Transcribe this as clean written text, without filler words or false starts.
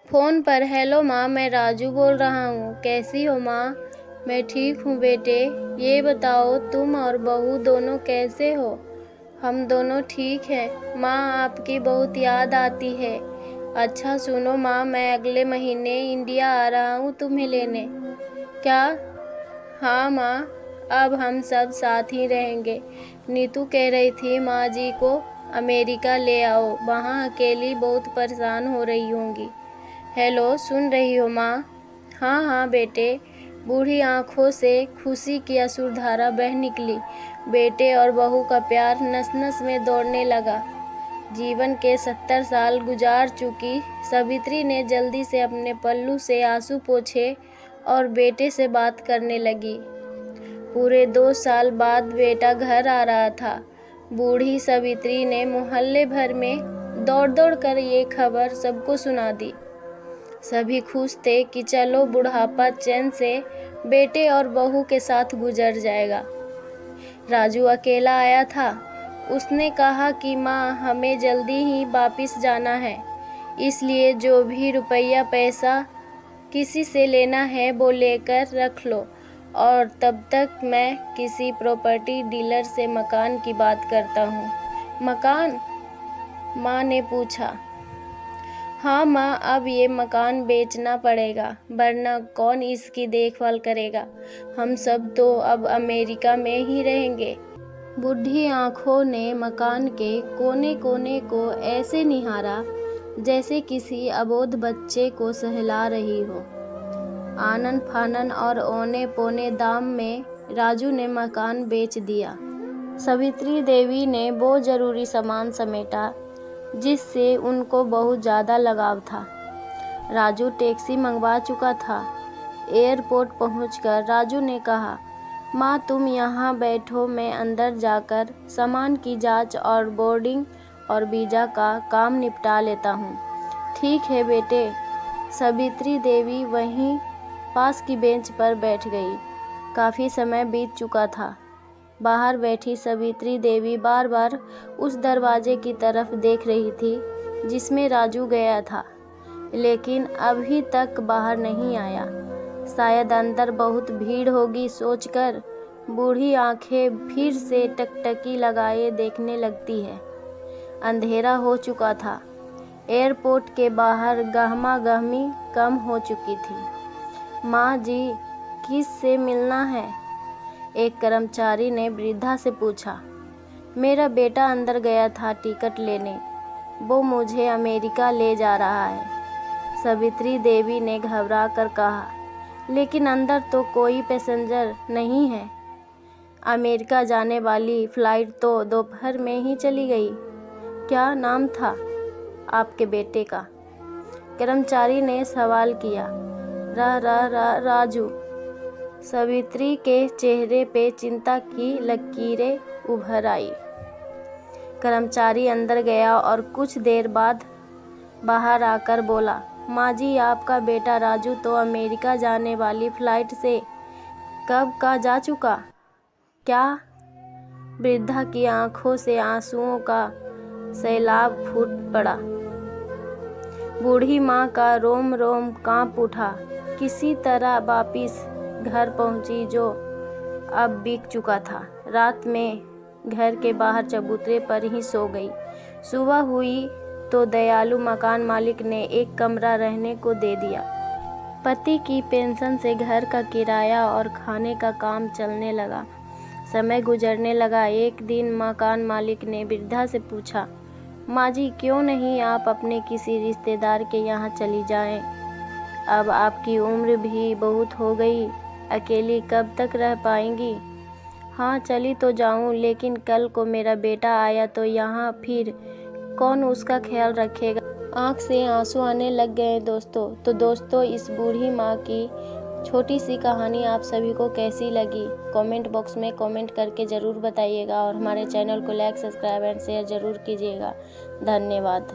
Phone पर hello माँ, मैं राजू बोल रहा हूँ। कैसी हो माँ? मैं ठीक हूँ बेटे। ये बताओ तुम और बहू दोनों कैसे हो? हम दोनों ठीक हैं माँ, आपकी बहुत याद आती है। अच्छा सुनो माँ, मैं अगले महीने इंडिया आ रहा हूँ तुम्हें लेने। क्या? हाँ माँ, अब हम सब साथ ही रहेंगे। नीतू कह रही थी माँ जी को अमेरिका ले आओ, वहाँ अकेली बहुत परेशान हो रही होंगी। हेलो, सुन रही हो माँ? हाँ हाँ बेटे। बूढ़ी आंखों से खुशी की अश्रुधारा बह निकली। बेटे और बहू का प्यार नस नस में दौड़ने लगा। जीवन के 70 साल गुजार चुकी सावित्री ने जल्दी से अपने पल्लू से आंसू पोंछे और बेटे से बात करने लगी। पूरे 2 साल बाद बेटा घर आ रहा था। बूढ़ी सावित्री ने मोहल्ले भर में दौड़ दौड़ कर ये खबर सबको सुना दी। सभी खुश थे कि चलो बुढ़ापा चैन से बेटे और बहू के साथ गुजर जाएगा। राजू अकेला आया था। उसने कहा कि माँ, हमें जल्दी ही वापिस जाना है, इसलिए जो भी रुपया पैसा किसी से लेना है वो लेकर रख लो, और तब तक मैं किसी प्रॉपर्टी डीलर से मकान की बात करता हूँ। मकान? माँ ने पूछा। हाँ माँ, अब ये मकान बेचना पड़ेगा, वरना कौन इसकी देखभाल करेगा। हम सब तो अब अमेरिका में ही रहेंगे। बूढ़ी आंखों ने मकान के कोने कोने को ऐसे निहारा जैसे किसी अबोध बच्चे को सहला रही हो। आनन फानन और औने पौने दाम में राजू ने मकान बेच दिया। सावित्री देवी ने वो जरूरी सामान समेटा जिससे उनको बहुत ज़्यादा लगाव था। राजू टैक्सी मंगवा चुका था। एयरपोर्ट पहुंचकर राजू ने कहा, माँ तुम यहाँ बैठो, मैं अंदर जाकर सामान की जांच और बोर्डिंग और वीज़ा का काम निपटा लेता हूँ। ठीक है बेटे। सावित्री देवी वहीं पास की बेंच पर बैठ गई। काफ़ी समय बीत चुका था। बाहर बैठी सावित्री देवी बार बार उस दरवाजे की तरफ देख रही थी जिसमें राजू गया था, लेकिन अभी तक बाहर नहीं आया। शायद अंदर बहुत भीड़ होगी सोचकर बूढ़ी आंखें फिर से टकटकी लगाए देखने लगती है। अंधेरा हो चुका था। एयरपोर्ट के बाहर गहमा-गहमी कम हो चुकी थी। माँ जी, किस से मिलना है? एक कर्मचारी ने वृद्धा से पूछा। मेरा बेटा अंदर गया था टिकट लेने, वो मुझे अमेरिका ले जा रहा है, सावित्री देवी ने घबरा कर कहा। लेकिन अंदर तो कोई पैसेंजर नहीं है। अमेरिका जाने वाली फ़्लाइट तो दोपहर में ही चली गई। क्या नाम था आपके बेटे का? कर्मचारी ने सवाल किया। राजू। सावित्री के चेहरे पे चिंता की लकीरें उभर आई। कर्मचारी अंदर गया और कुछ देर बाद बाहर आकर बोला, माँ जी, आपका बेटा राजू तो अमेरिका जाने वाली फ़्लाइट से कब का जा चुका। क्या? वृद्धा की आंखों से आंसुओं का सैलाब फूट पड़ा। बूढ़ी माँ का रोम रोम कांप उठा। किसी तरह वापिस घर पहुंची जो अब बीत चुका था। रात में घर के बाहर चबूतरे पर ही सो गई। सुबह हुई तो दयालु मकान मालिक ने एक कमरा रहने को दे दिया। पति की पेंशन से घर का किराया और खाने का काम चलने लगा। समय गुजरने लगा। एक दिन मकान मालिक ने वृद्धा से पूछा, माँ जी, क्यों नहीं आप अपने किसी रिश्तेदार के यहाँ चली जाएं? अब आपकी उम्र भी बहुत हो गई, अकेली कब तक रह पाएंगी? हाँ, चली तो जाऊँ, लेकिन कल को मेरा बेटा आया तो यहाँ फिर कौन उसका ख्याल रखेगा? आँख से आंसू आने लग गए दोस्तों। तो दोस्तों, इस बूढ़ी माँ की छोटी सी कहानी आप सभी को कैसी लगी? कमेंट बॉक्स में कमेंट करके ज़रूर बताइएगा और हमारे चैनल को लाइक, सब्सक्राइब एंड शेयर ज़रूर कीजिएगा। धन्यवाद।